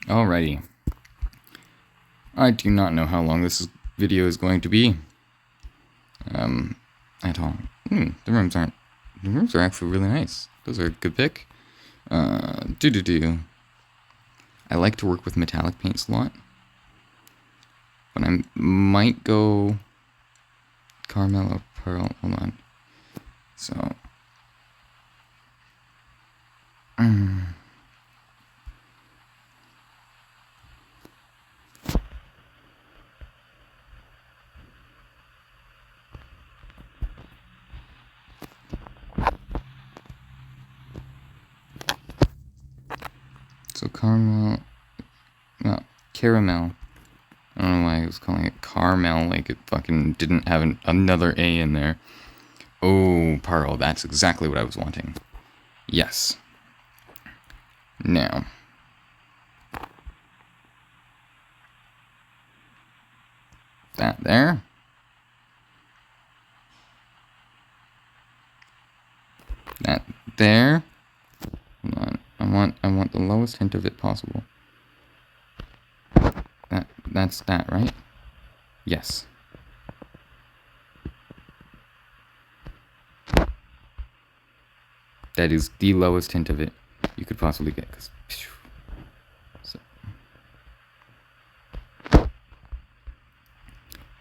Alrighty. I do not know how long this video is going to be. At all. The rooms are actually really nice. Those are a good pick. I like to work with metallic paints a lot. But I might go Caramel or Pearl. Hold on. So. So caramel. No, caramel. I don't know why I was calling it caramel, like it fucking didn't have another A in there. Oh, Pearl, that's exactly what I was wanting. Yes. Now. That there. That there. Hold on. I want the lowest hint of it possible. That's that, right? Yes. That is the lowest hint of it you could possibly get. So.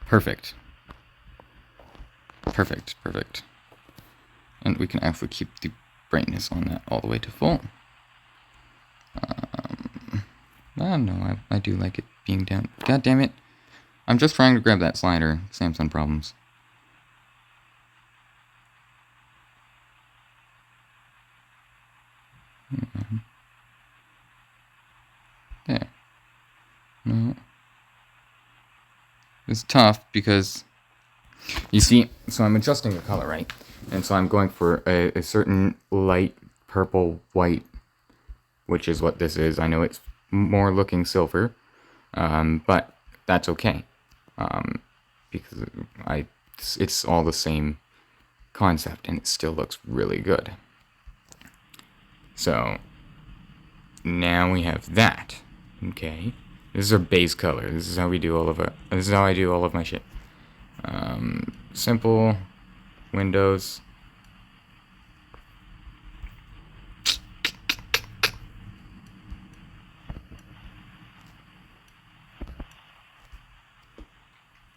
Perfect. Perfect. And we can actually keep the brightness on that all the way to full. I don't know, I do like it being down. God damn it. I'm just trying to grab that slider. Samsung problems. There. No. It's tough because, you see, so I'm adjusting the color, right? And so I'm going for a certain light purple white, which is what this is. I know it's more looking silver, but that's okay, because it's all the same concept and it still looks really good. So now we have that. Okay, this is our base color. This is how we do all of it. This is how I do all of my shit. Simple windows.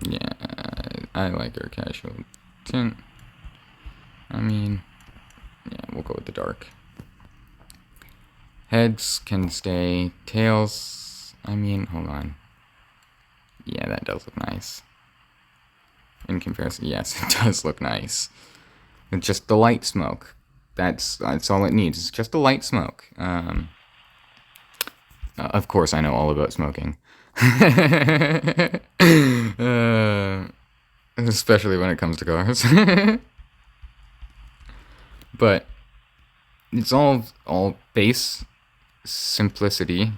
Yeah, I like our casual tint. I mean, yeah, we'll go with the dark. Heads can stay. Tails, I mean, hold on. Yeah, that does look nice. In comparison, yes, it does look nice. It's just the light smoke. That's all it needs. It's just a light smoke. Of course, I know all about smoking. Especially when it comes to cars. But it's all base simplicity.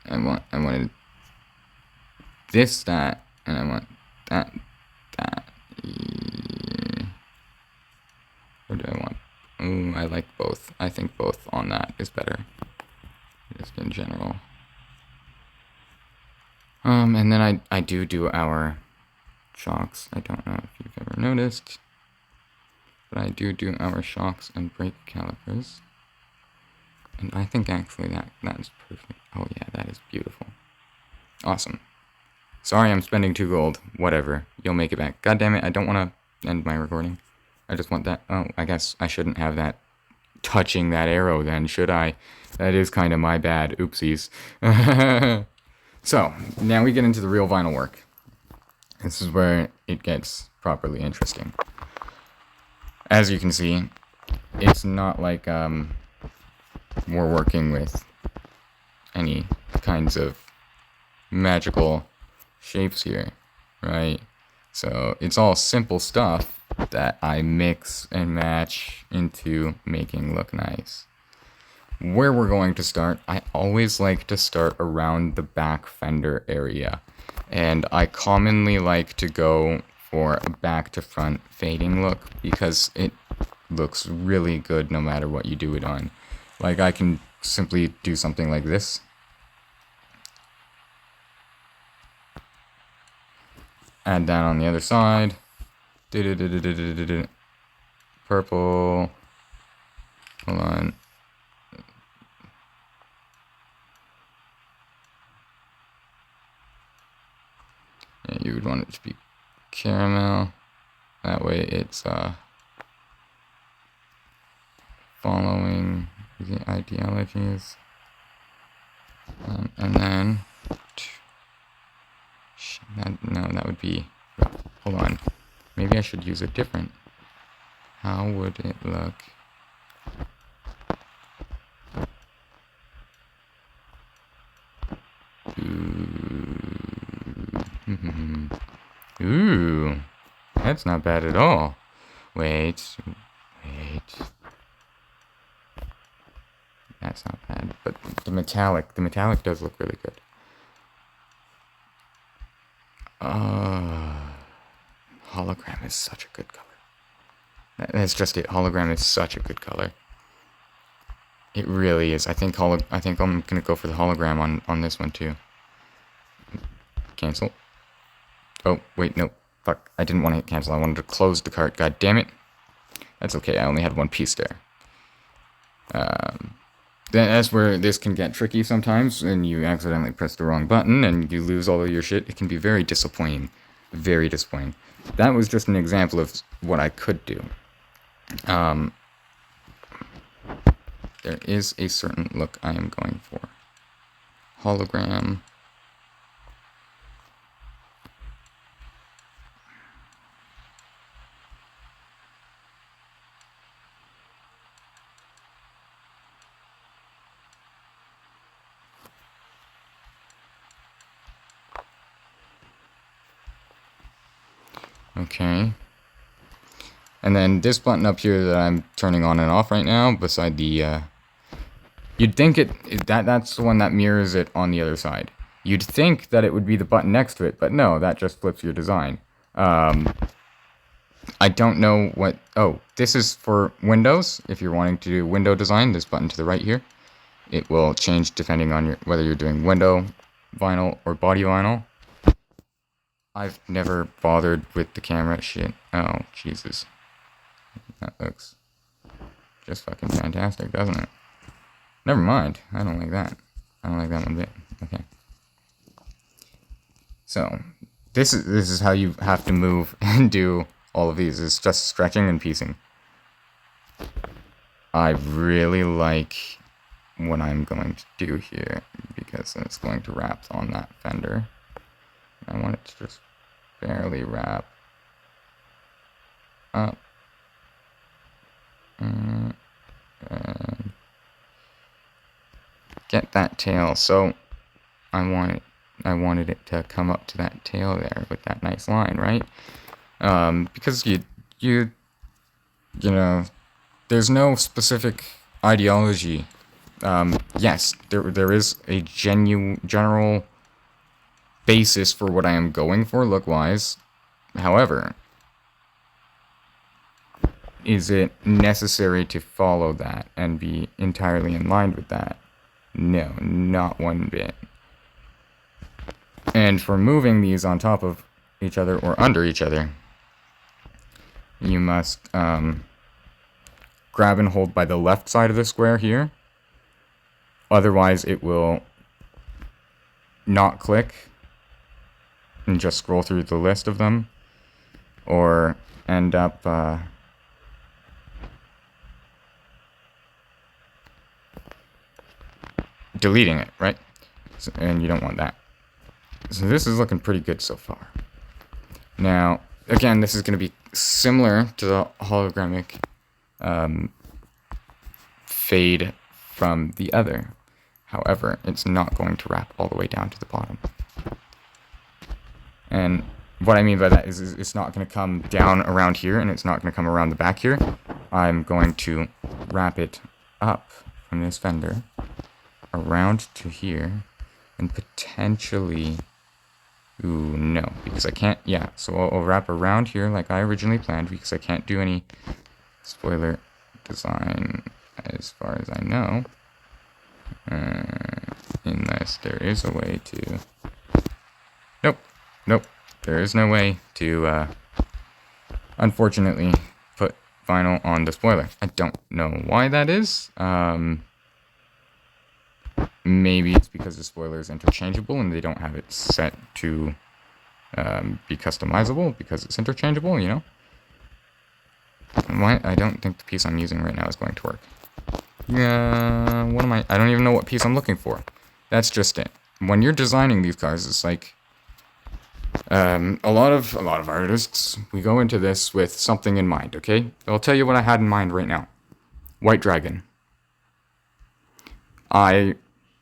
I wanted this, that, and I want that. Or do I want? Ooh, I like both. I think both on that is better. Just in general. And then I do our shocks. I don't know if you've ever noticed, but I do our shocks and brake calipers. And I think actually that's perfect. Oh yeah, that is beautiful. Awesome. Sorry I'm spending 2 gold. Whatever. You'll make it back. God damn it, I don't want to end my recording. I just want that. Oh, I guess I shouldn't have that touching that arrow then, should I? That is kind of my bad. Oopsies. So, now we get into the real vinyl work. This is where it gets properly interesting. As you can see, it's not like we're working with any kinds of magical shapes here, right? So it's all simple stuff that I mix and match into making look nice. Where we're going to start, I always like to start around the back fender area, and I commonly like to go for a back to front fading look because it looks really good no matter what you do it on. Like, I can simply do something like this. Add that on the other side. Purple. Hold on. Yeah, you would want it to be caramel. That way it's following the ideologies. And then... no, that would be... Hold on. Maybe I should use a different... How would it look? Ooh, that's not bad at all. Wait. That's not bad, but the metallic does look really good. Hologram is such a good color. That's just it. Hologram is such a good color. It really is. I think I'm gonna go for the hologram on this one too. Cancel. Oh wait, no. Fuck. I didn't want to hit cancel. I wanted to close the cart. God damn it. That's okay. I only had one piece there. That's where this can get tricky sometimes, and you accidentally press the wrong button and you lose all of your shit. It can be very disappointing. Very disappointing. That was just an example of what I could do. There is a certain look I am going for. Hologram. Okay. And then this button up here that I'm turning on and off right now, beside the, you'd think that's the one that mirrors it on the other side. You'd think that it would be the button next to it, but no, that just flips your design. I don't know what, oh, this is for Windows. If you're wanting to do window design, this button to the right here, it will change depending on whether you're doing window vinyl or body vinyl. I've never bothered with the camera shit. Oh, Jesus. That looks just fucking fantastic, doesn't it? Never mind. I don't like that. I don't like that one bit. Okay. So, this is how you have to move and do all of these. It's just stretching and piecing. I really like what I'm going to do here, because it's going to wrap on that fender. I want it to just barely wrap up. And get that tail. So I wanted it to come up to that tail there with that nice line, right? Because you know, there's no specific ideology. Yes, there is a general basis for what I am going for look-wise. However, is it necessary to follow that and be entirely in line with that? No, not one bit. And for moving these on top of each other or under each other, you must grab and hold by the left side of the square here. Otherwise, it will not click and just scroll through the list of them, or end up deleting it, right? So, and you don't want that. So this is looking pretty good so far. Now, again, this is going to be similar to the hologramic fade from the other. However, it's not going to wrap all the way down to the bottom. And what I mean by that is it's not going to come down around here, and it's not going to come around the back here. I'm going to wrap it up from this fender around to here, and potentially... Ooh, no, because I can't... Yeah, so I'll wrap around here like I originally planned, because I can't do any spoiler design as far as I know. Unless there is a way to... Nope. There is no way to, unfortunately, put vinyl on the spoiler. I don't know why that is. Maybe it's because the spoiler is interchangeable and they don't have it set to be customizable because it's interchangeable, you know? Why? I don't think the piece I'm using right now is going to work. Yeah, what am I don't even know what piece I'm looking for. That's just it. When you're designing these cars, it's like a lot of artists, we go into this with something in mind, okay? I'll tell you what I had in mind right now. White Dragon. I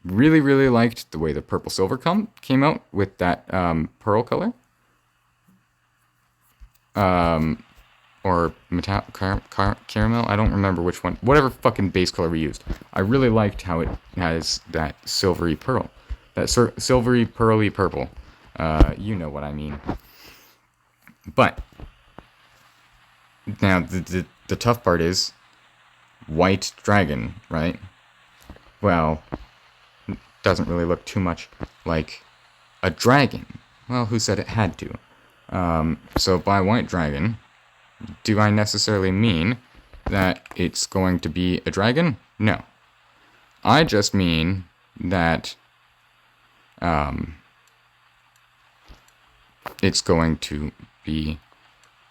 really liked the way the purple silver came out with that pearl color. Or caramel, I don't remember which one. Whatever fucking base color we used. I really liked how it has that silvery pearl. That silvery pearly purple. You know what I mean. But now the tough part is White Dragon, right? Well, it doesn't really look too much like a dragon. Well, who said it had to? So by White Dragon, do I necessarily mean that it's going to be a dragon? No. I just mean that it's going to be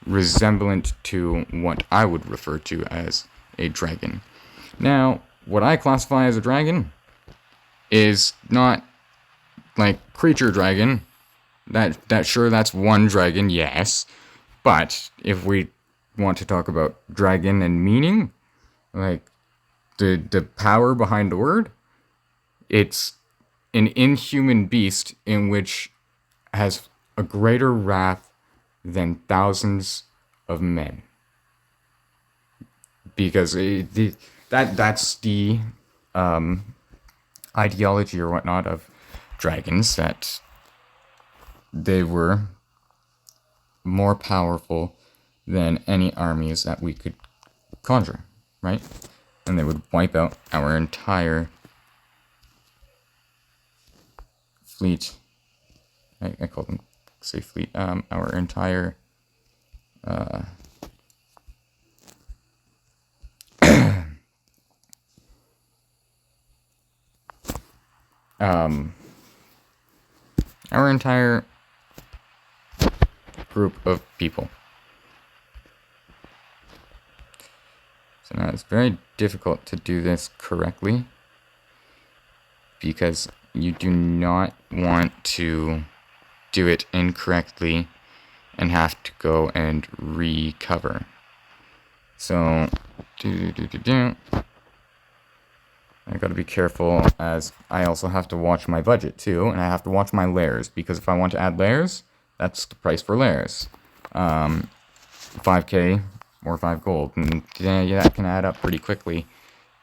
resemblant to what I would refer to as a dragon. Now, what I classify as a dragon is not like creature dragon. That's one dragon, yes. But if we want to talk about dragon and meaning, like the power behind the word, it's an inhuman beast in which has a greater wrath than thousands of men. Because that's the ideology or whatnot of dragons, that they were more powerful than any armies that we could conjure, right? And they would wipe out our entire fleet. I call them, say fleet, our entire our entire group of people. So now it's very difficult to do this correctly because you do not want to do it incorrectly and have to go and recover. So, I gotta be careful, as I also have to watch my budget too, and I have to watch my layers, because if I want to add layers, that's the price for layers. 5k or 5 gold, and yeah, that can add up pretty quickly,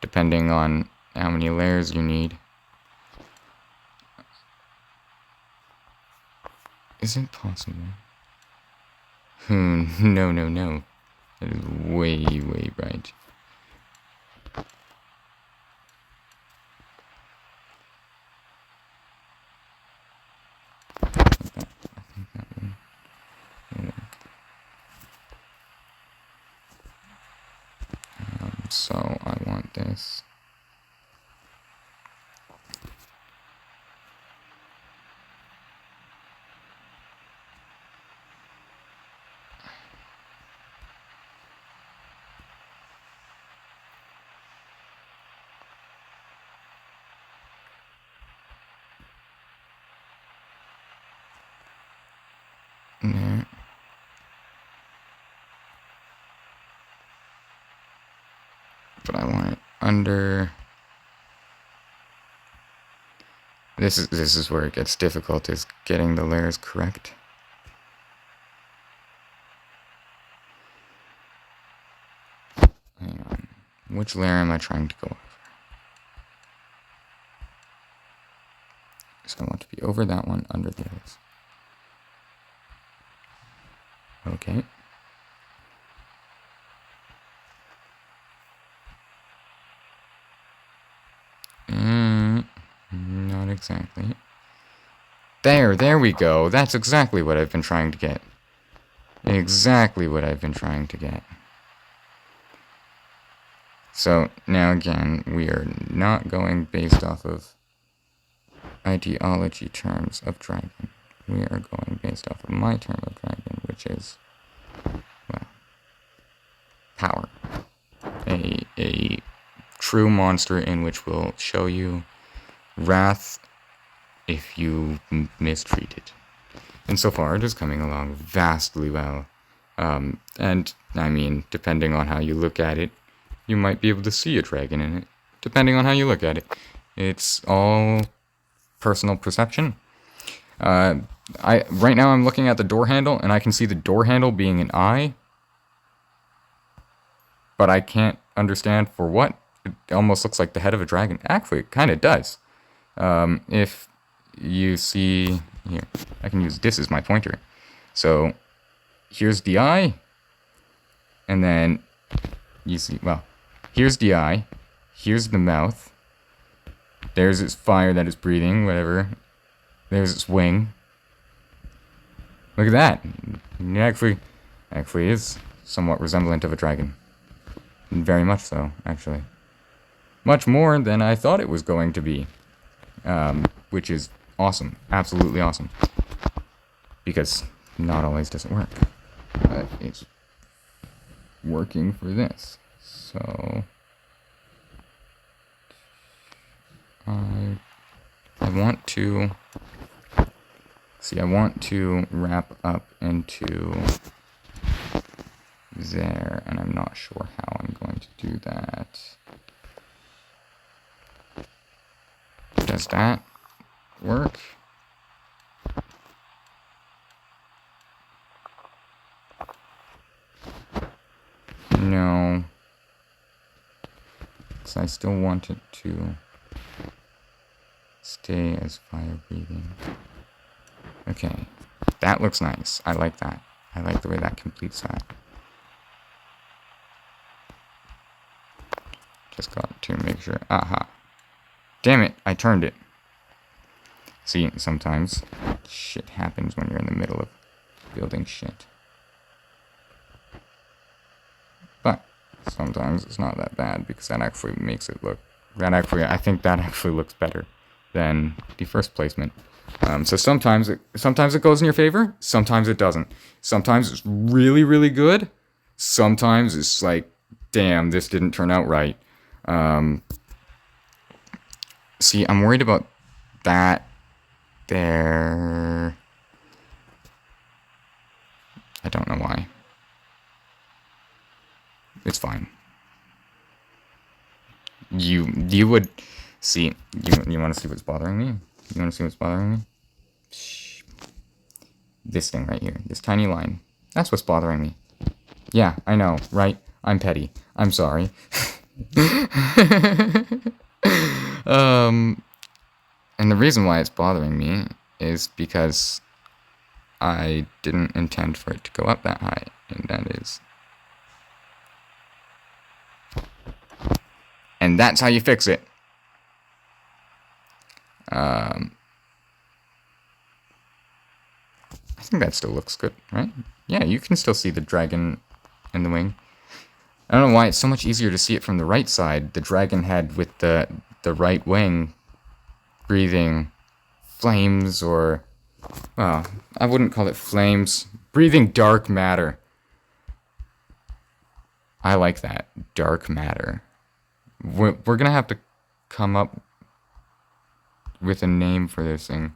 depending on how many layers you need. Is it possible? No. That is way bright. I think that will work. So I want this. There. But I want it under. This is where it gets difficult, is getting the layers correct. Hang on. Which layer am I trying to go over? So I want to be over that one, under the others. Okay. exactly. There we go. That's exactly what I've been trying to get. Exactly what I've been trying to get. So, now again, we are not going based off of ideology terms of dragon. We are going based off of my term of dragon, which is, well, power. A true monster in which will show you wrath if you mistreat it. And so far, it is coming along vastly well. And, I mean, depending on how you look at it, you might be able to see a dragon in it. Depending on how you look at it. It's all personal perception. Right now I'm looking at the door handle, and I can see the door handle being an eye. But I can't understand for what. It almost looks like the head of a dragon. Actually, it kind of does. If you see... Here, I can use this as my pointer. So, here's the eye. And then, you see, well, here's the eye. Here's the mouth. There's its fire that is breathing, whatever. There's its wing. Look at that. It actually is somewhat resemblant of a dragon. Very much so, actually. Much more than I thought it was going to be. Which is awesome. Absolutely awesome. Because not always does it work. But it's working for this. So... I want to... See, I want to wrap up into there, and I'm not sure how I'm going to do that. Does that work? No. Because I still want it to stay as fire breathing. Okay. That looks nice. I like that. I like the way that completes that. Just got to make sure. Aha. Damn it. I turned it. See, sometimes shit happens when you're in the middle of building shit. But sometimes it's not that bad because that actually makes it look... I think that actually looks better than the first placement. So sometimes it goes in your favor, sometimes it doesn't. Sometimes it's really, really good. Sometimes it's like, damn, this didn't turn out right. See, I'm worried about that there. I don't know why. It's fine. You would see. You want to see what's bothering me? You want to see what's bothering me? Shh. This thing right here. This tiny line. That's what's bothering me. Yeah, I know, right? I'm petty. I'm sorry. And the reason why it's bothering me is because I didn't intend for it to go up that high. And that is... And that's how you fix it. I think that still looks good, right? Yeah, you can still see the dragon in the wing. I don't know why it's so much easier to see it from the right side. The dragon head with the right wing breathing flames or... Well, I wouldn't call it flames. Breathing dark matter. I like that. Dark matter. We're gonna have to come up with a name for this thing.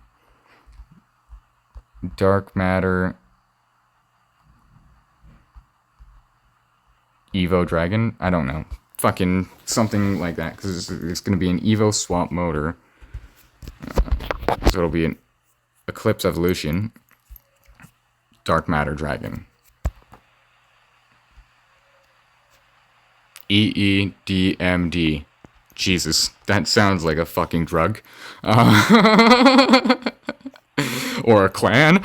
Dark matter... Evo Dragon? I don't know. Fucking something like that, because it's going to be an Evo swap motor. So it'll be an Eclipse Evolution. Dark Matter Dragon. EEDMD. Jesus, that sounds like a fucking drug. Or a clan.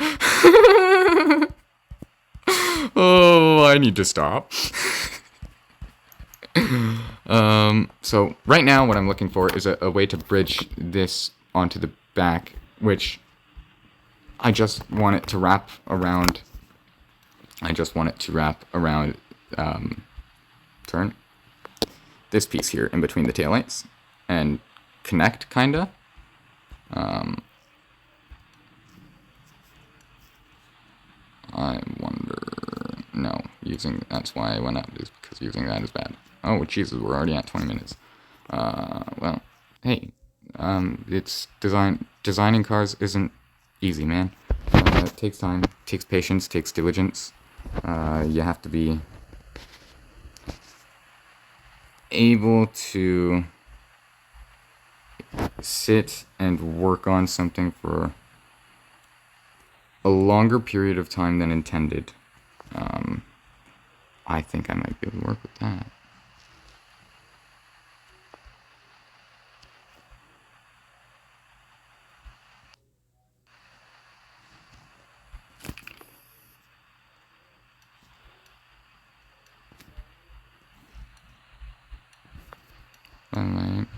Oh, I need to stop. So right now what I'm looking for is a way to bridge this onto the back, which I just want it to wrap around. Turn this piece here in between the taillights and connect, kinda. I wonder. No, that's why I went up, is because using that is bad. Oh, Jesus, we're already at 20 minutes. Well, hey, it's designing cars isn't easy, man. It takes time, takes patience, takes diligence. You have to be able to sit and work on something for a longer period of time than intended. I think I might be able to work with that.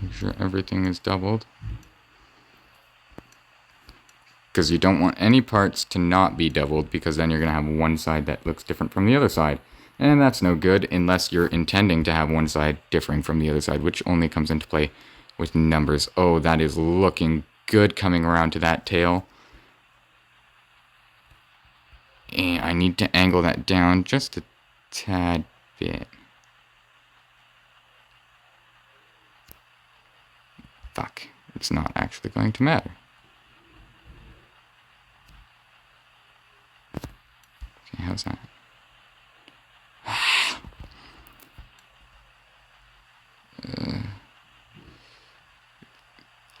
Make sure everything is doubled. Because you don't want any parts to not be doubled, because then you're going to have one side that looks different from the other side. And that's no good unless you're intending to have one side differing from the other side, which only comes into play with numbers. Oh, that is looking good coming around to that tail. And I need to angle that down just a tad bit. Fuck, it's not actually going to matter. Okay, how's that?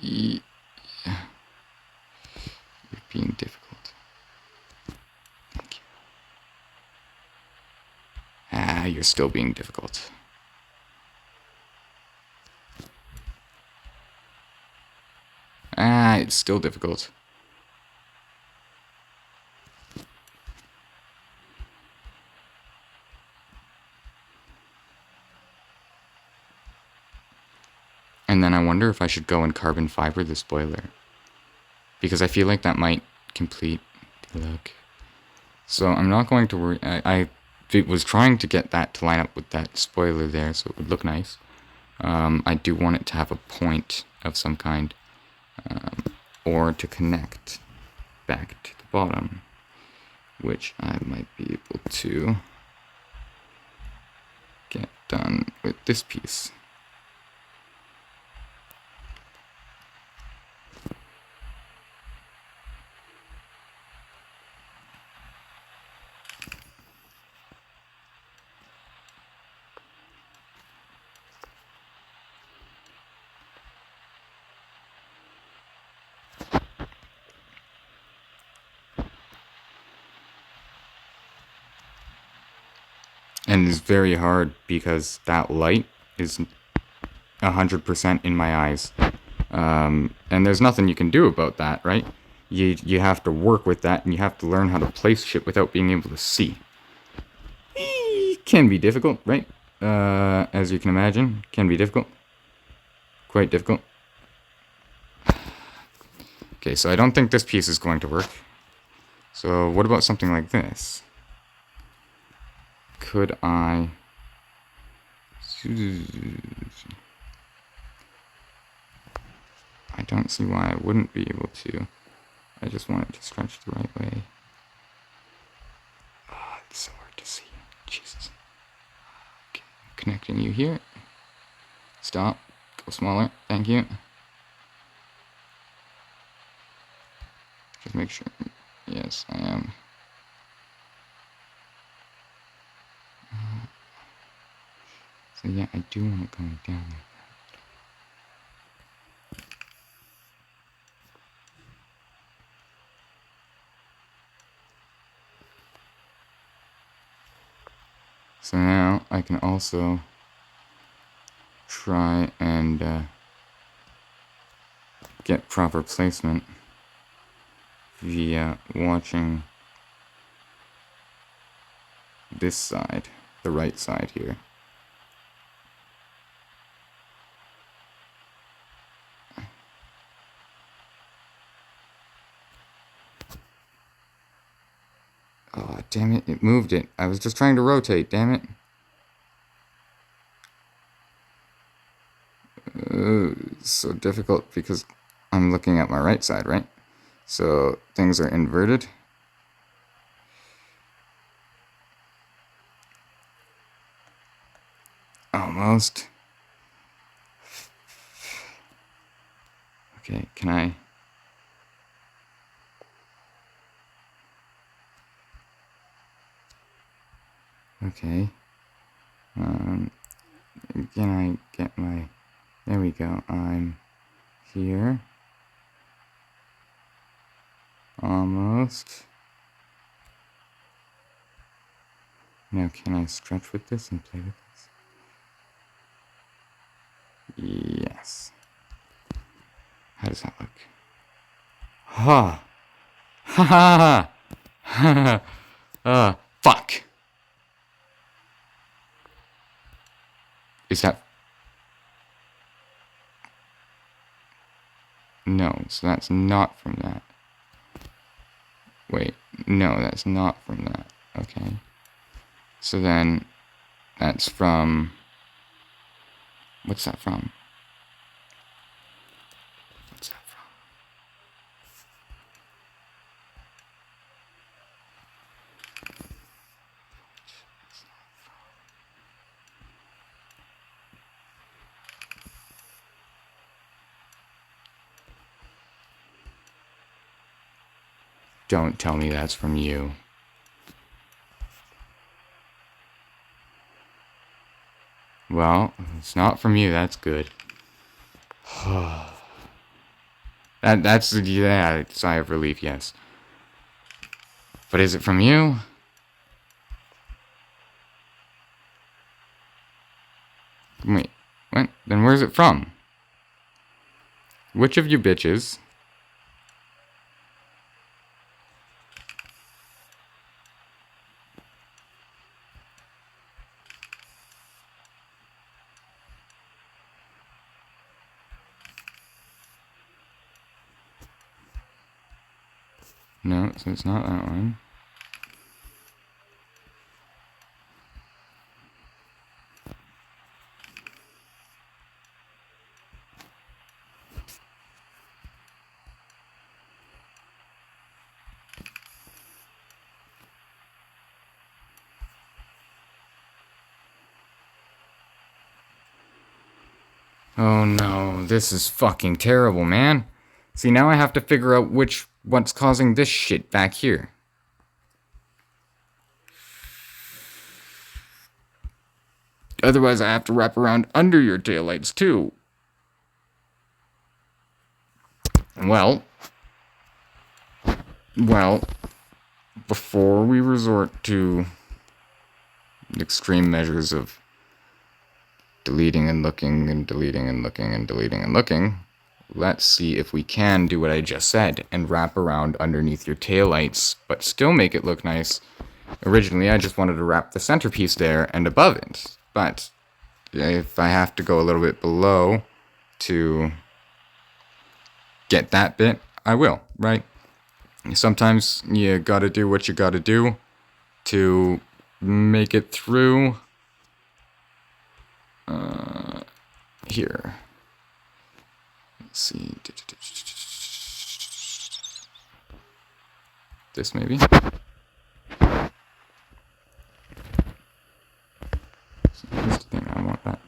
Yeah. You're being difficult. Thank you. You're still being difficult. It's still difficult. And then I wonder if I should go and carbon fiber the spoiler, because I feel like that might complete the look. So I'm not going to worry. I was trying to get that to line up with that spoiler there so it would look nice. I do want it to have a point of some kind, or to connect back to the bottom, which I might be able to get done with this piece. And it's very hard because that light is 100% in my eyes. And there's nothing you can do about that, right? You have to work with that, and you have to learn how to place shit without being able to see. It can be difficult, right? As you can imagine, can be difficult. Quite difficult. Okay, so I don't think this piece is going to work. So what about something like this? Could I... I don't see why I wouldn't be able to. I just want it to stretch the right way. Oh, it's so hard to see. Jesus. Okay, connecting you here. Stop. Go smaller. Thank you. Just make sure. Yes, I am. So yeah, I do want it going down like that. So now I can also try and get proper placement via watching this side, the right side here. damn it, it moved it. I was just trying to rotate, damn it. It's so difficult because I'm looking at my right side, right? So things are inverted. Almost. Okay, can I... Okay. Can I get my... There we go. I'm here. Almost. Now, can I stretch with this and play with this? Yes. How does that look? Ha! Ha ha ha! Fuck! Is that... No, so that's not from that. Wait, no, that's not from that. Okay. So then, that's from... What's that from? What's that from? Don't tell me that's from you. Well, it's not from you, that's good. That's, yeah, sigh of relief, yes. But is it from you? Wait, what? Then where's it from? Which of you bitches? No, so it's not that one. Oh no, this is fucking terrible, man. See, now I have to figure out what's causing this shit back here. Otherwise, I have to wrap around under your taillights, too. Well, before we resort to extreme measures of deleting and looking and deleting and looking and deleting and looking, let's see if we can do what I just said and wrap around underneath your taillights, but still make it look nice. Originally, I just wanted to wrap the centerpiece there and above it, but if I have to go a little bit below to get that bit, I will, right? Sometimes you gotta do what you gotta do to make it through. Here. Let's see. This maybe? So here's the thing, I want that.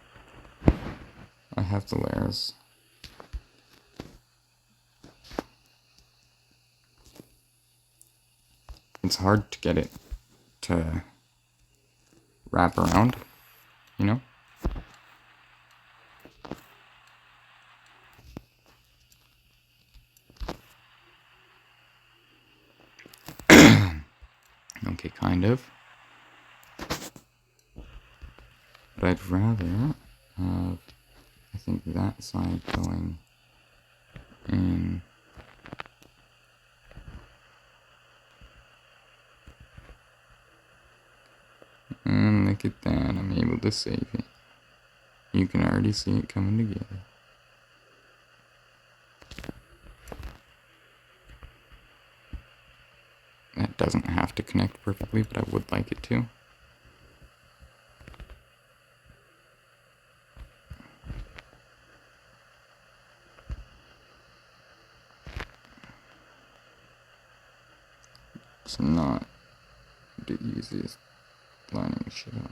I have the layers. It's hard to get it to wrap around, you know? Okay, kind of. But I'd rather have, I think, that side going in. And look at that, I'm able to save it. You can already see it coming together. That doesn't have to connect perfectly, but I would like it to. It's not the easiest lining shit up.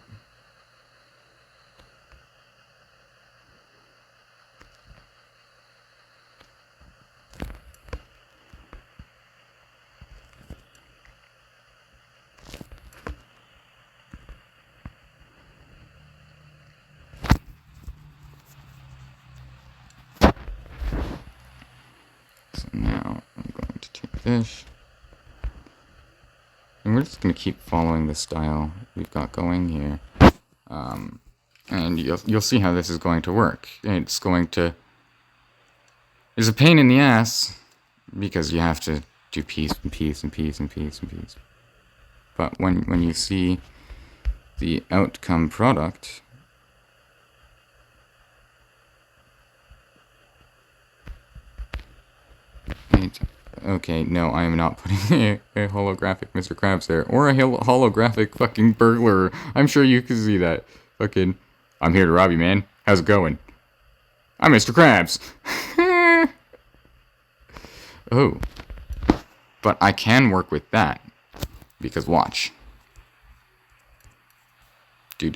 So now I'm going to take this. And we're just going to keep following the style we've got going here. And you'll see how this is going to work. It's a pain in the ass because you have to do piece and piece and piece and piece and piece. But when you see the outcome product, okay, no, I am not putting a holographic Mr. Krabs there. Or a holographic fucking burglar. I'm sure you can see that. Fucking, I'm here to rob you, man. How's it going? I'm Mr. Krabs. Oh. But I can work with that. Because watch. I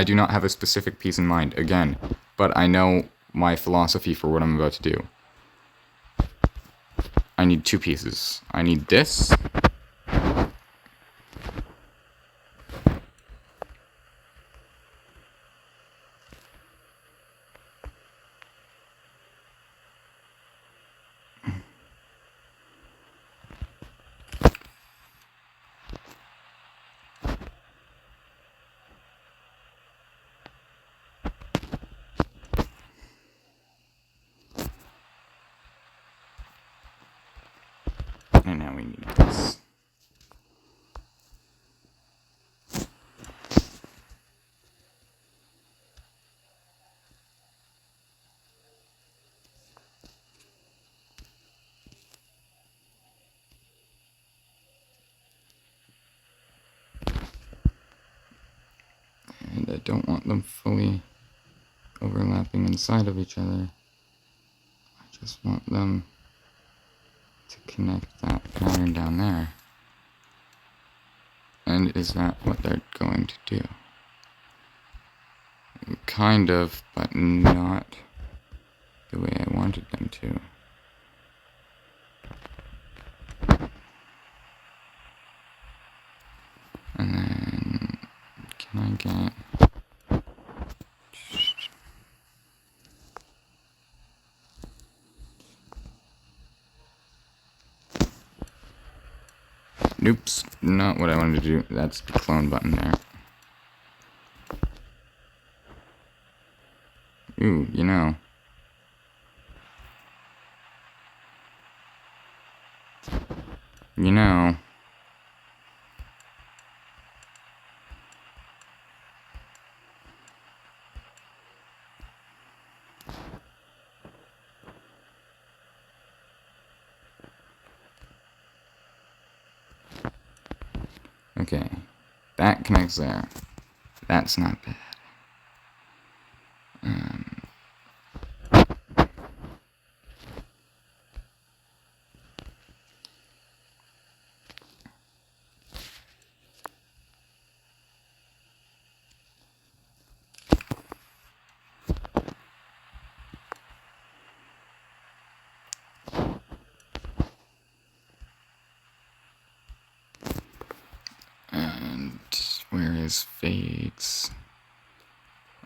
do not have a specific piece in mind, again. But I know my philosophy for what I'm about to do. I need two pieces. I need this. And now we need this. And I don't want them fully overlapping inside of each other. I just want them to connect that pattern down there. And is that what they're going to do? Kind of, but not the way I wanted them to. And then, can I get... Oops, not what I wanted to do. That's the clone button there. Ooh, you know. You know. Okay, that connects there. That's not bad. And where is fades?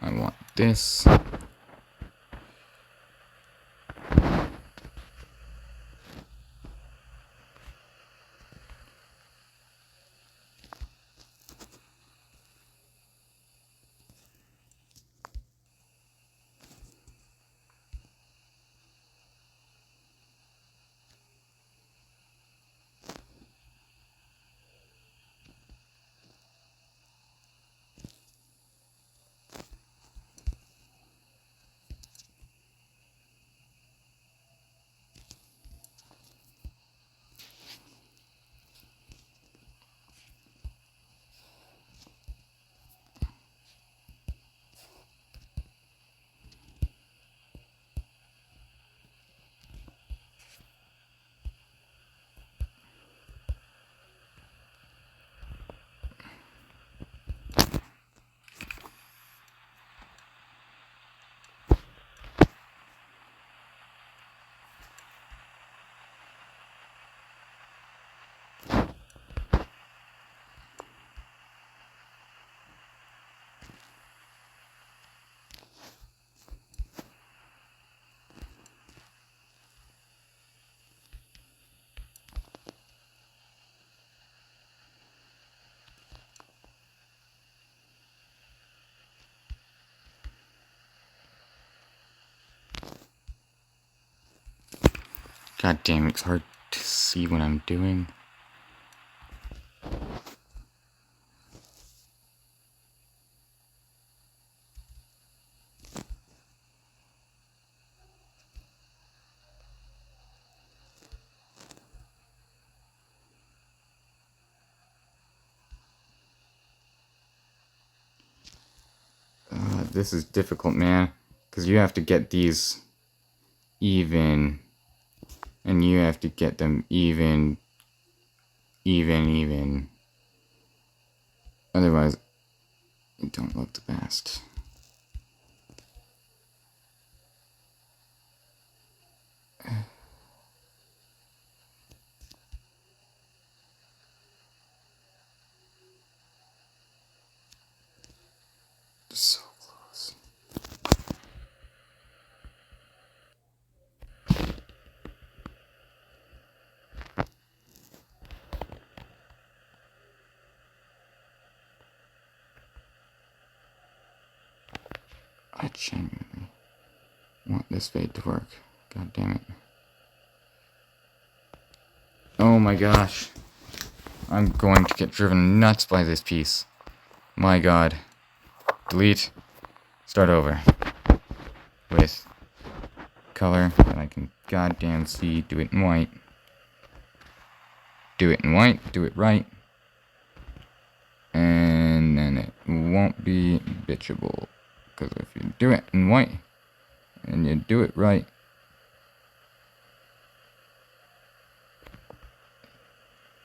I want this. God damn, it's hard to see what I'm doing. This is difficult, man. Because you have to get these even. And you have to get them even. Otherwise, it don't look the best. So close. I genuinely want this fade to work. God damn it. Oh my gosh. I'm going to get driven nuts by this piece. My god. Delete. Start over. With color that I can goddamn see. Do it in white. Do it in white. Do it right. And then it won't be bitchable. Because if you do it in white and you do it right,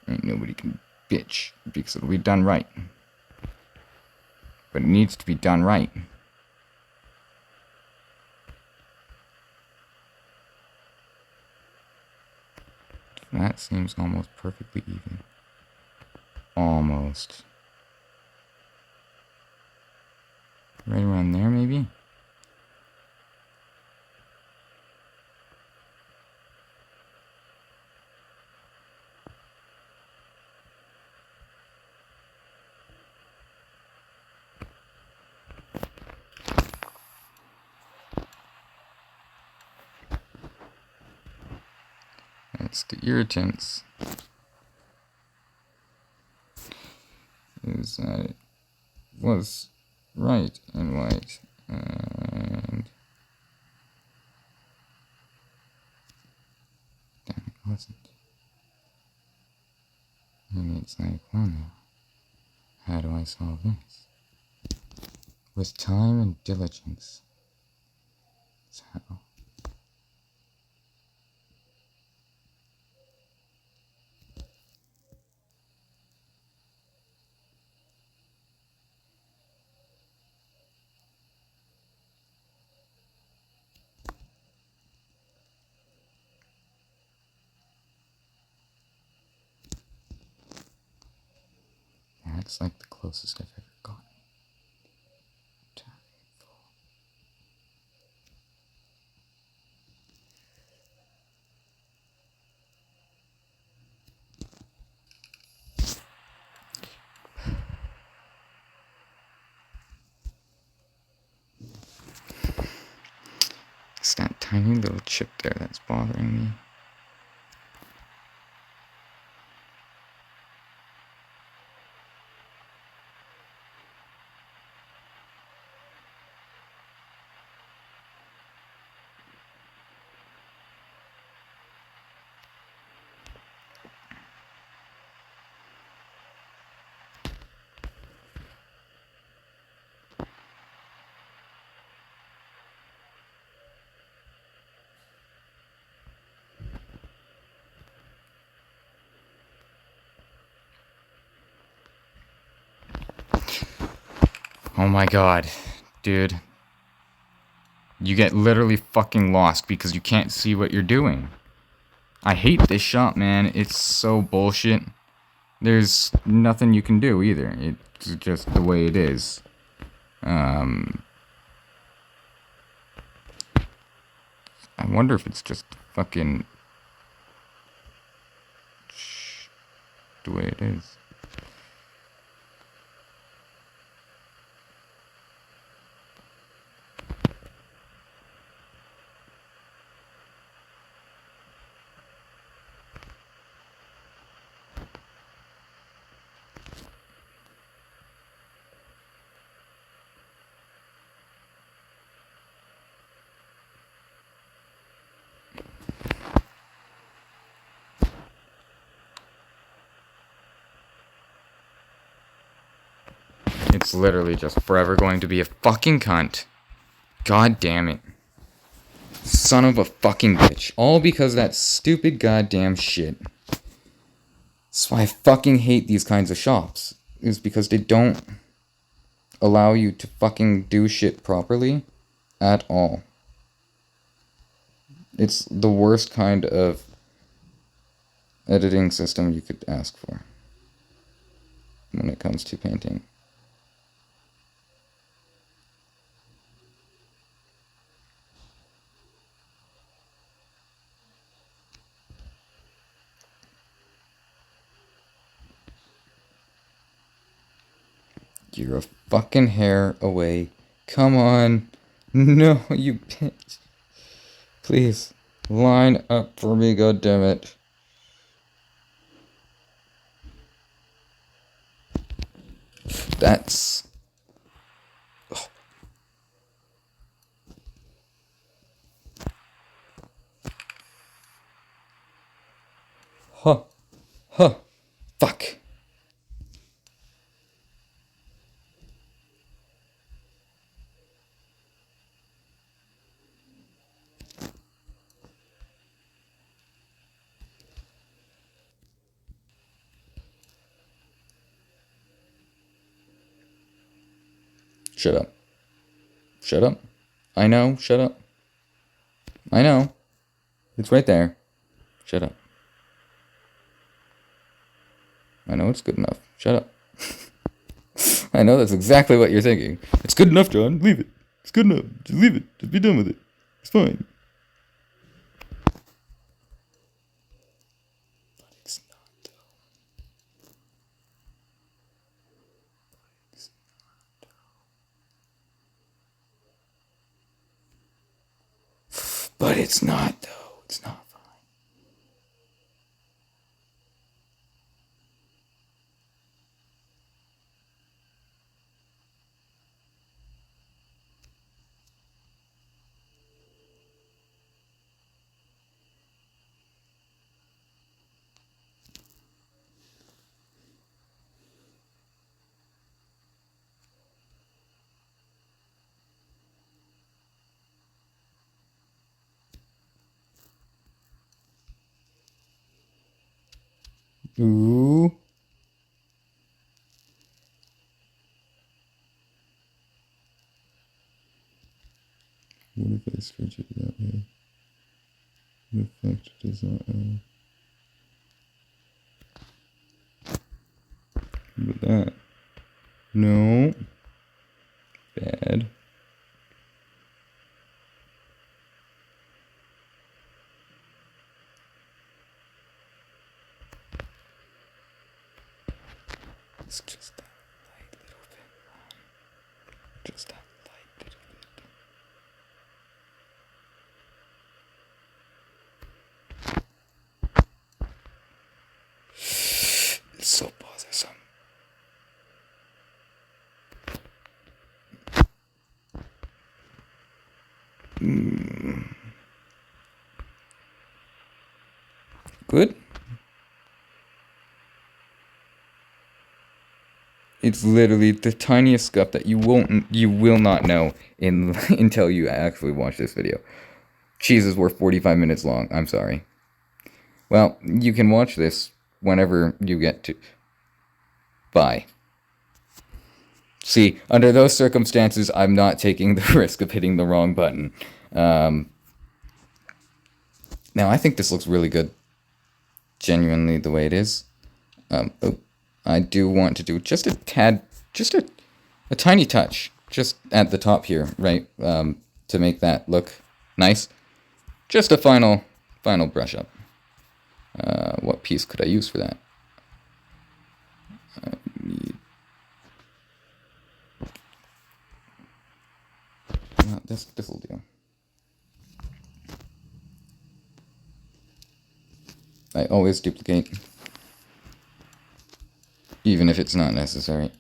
ain't nobody can bitch because it'll be done right. But it needs to be done right. That seems almost perfectly even. Almost. Right around there, maybe? That's the irritants. Is that it was right and white. And damn, it wasn't. And it's like, well now, how do I solve this? With time and diligence. That's how. That's like the closest I've ever gotten. It's that tiny little chip there that's bothering me. Oh my god, dude. You get literally fucking lost because you can't see what you're doing. I hate this shot, man. It's so bullshit. There's nothing you can do either. It's just the way it is. I wonder if it's just fucking the way it is. It's literally just forever going to be a fucking cunt. God damn it. Son of a fucking bitch. All because of that stupid goddamn shit. That's why I fucking hate these kinds of shops. Is because they don't allow you to fucking do shit properly at all. It's the worst kind of editing system you could ask for when it comes to painting. You're a fucking hair away. Come on. No, you bitch. Please, line up for me, goddammit. That's... Oh. Huh. Huh. Fuck. Shut up. Shut up. I know, shut up. I know. It's right there. Shut up. I know it's good enough. Shut up. I know that's exactly what you're thinking. It's good enough, John. Leave it. It's good enough. Just leave it. Just be done with it. It's fine. But it's not, though. It's not, though. But it's not, though. It's not fine. Ooh. What if I stretch it that way? The effect does not With that. No. Bad. It's just that light little bit. Just that light little bit. It's so bothersome. Good. It's literally the tiniest scuff that you will not know until you actually watch this video. Jesus, we're 45 minutes long. I'm sorry. Well, you can watch this whenever you get to. Bye. See, under those circumstances, I'm not taking the risk of hitting the wrong button. Now, I think this looks really good. Genuinely, the way it is. I do want to do just a tad, just a tiny touch, just at the top here, right, to make that look nice. Just a final brush up. What piece could I use for that? This will do. I always duplicate, even if it's not necessary.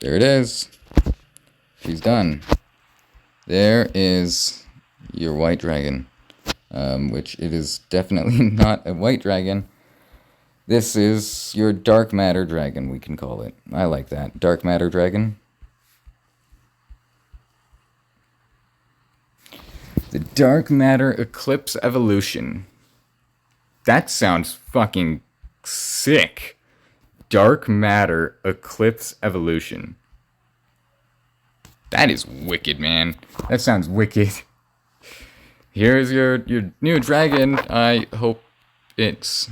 There it is. She's done. There is your white dragon, which it is definitely not a white dragon. This is your dark matter dragon, we can call it. I like that. Dark matter dragon. The dark matter Eclipse evolution. That sounds fucking sick. Dark matter Eclipse evolution. That is wicked, man. That sounds wicked. Here's your new dragon. I hope it's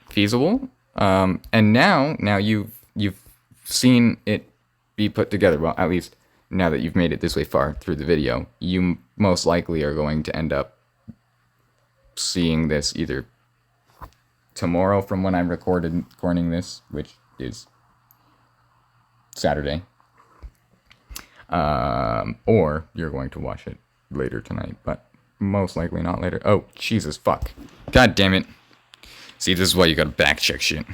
feasible. And now you've seen it be put together. Well, at least now that you've made it this way far through the video, you most likely are going to end up seeing this either tomorrow from when I'm recording this, which is Saturday, or you're going to watch it later tonight, but most likely not later. Oh, Jesus, fuck. God damn it. See, this is why you gotta back check shit.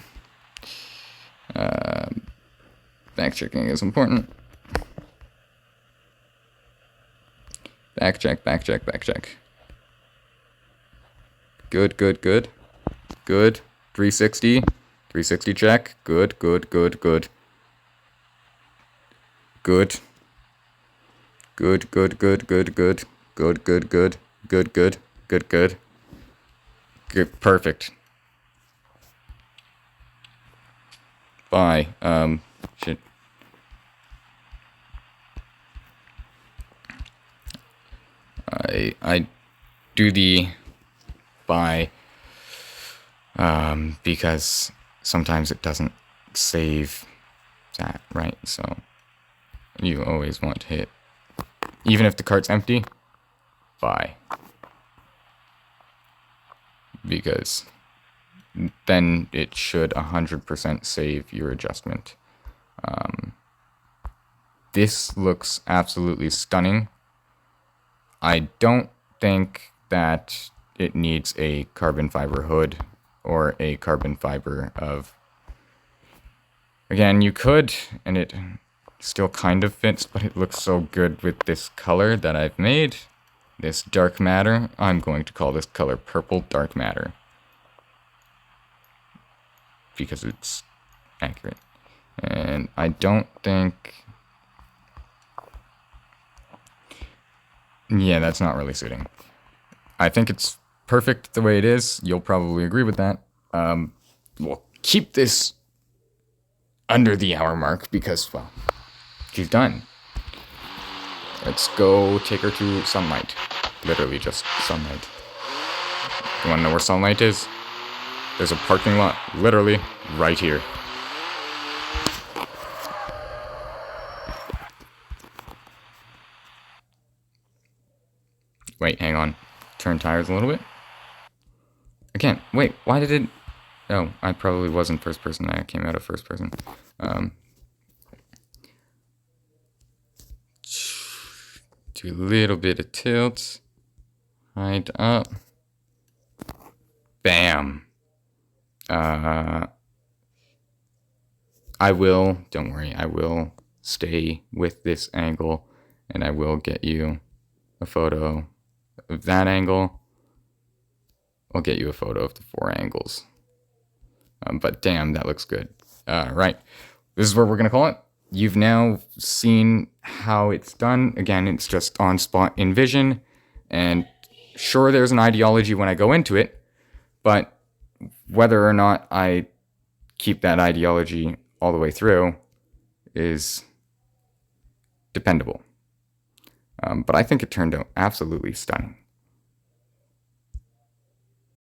Back checking is important. Back check. Good. 360 check. Good. Good. Perfect. Bye. Shit. I do the bye because sometimes it doesn't save that, right? So you always want to hit, even if the cart's empty, bye, because then it should 100% save your adjustment. This looks absolutely stunning. I don't think that it needs a carbon fiber hood or a carbon fiber of... Again, you could, and it still kind of fits, but it looks so good with this color that I've made. This dark matter. I'm going to call this color purple dark matter, because it's accurate. And I don't think... Yeah, that's not really suiting. I think it's perfect the way it is. You'll probably agree with that. We'll keep this under the hour mark because, well, she's done. Let's go take her to sunlight. Literally just sunlight. You wanna know where sunlight is? There's a parking lot, literally, right here. Wait, hang on. Turn tires a little bit. Again, wait, why did it... Oh, I probably wasn't first person. I came out of first person. Do a little bit of tilt. Height up. Bam. I will, don't worry, I will stay with this angle, and I will get you a photo of that angle. I'll get you a photo of the 4 angles. But damn, that looks good. Right, this is where we're gonna call it. You've now seen how it's done. Again, it's just on spot in vision, and sure, there's an ideology when I go into it, but whether or not I keep that ideology all the way through is dependable. But I think it turned out absolutely stunning.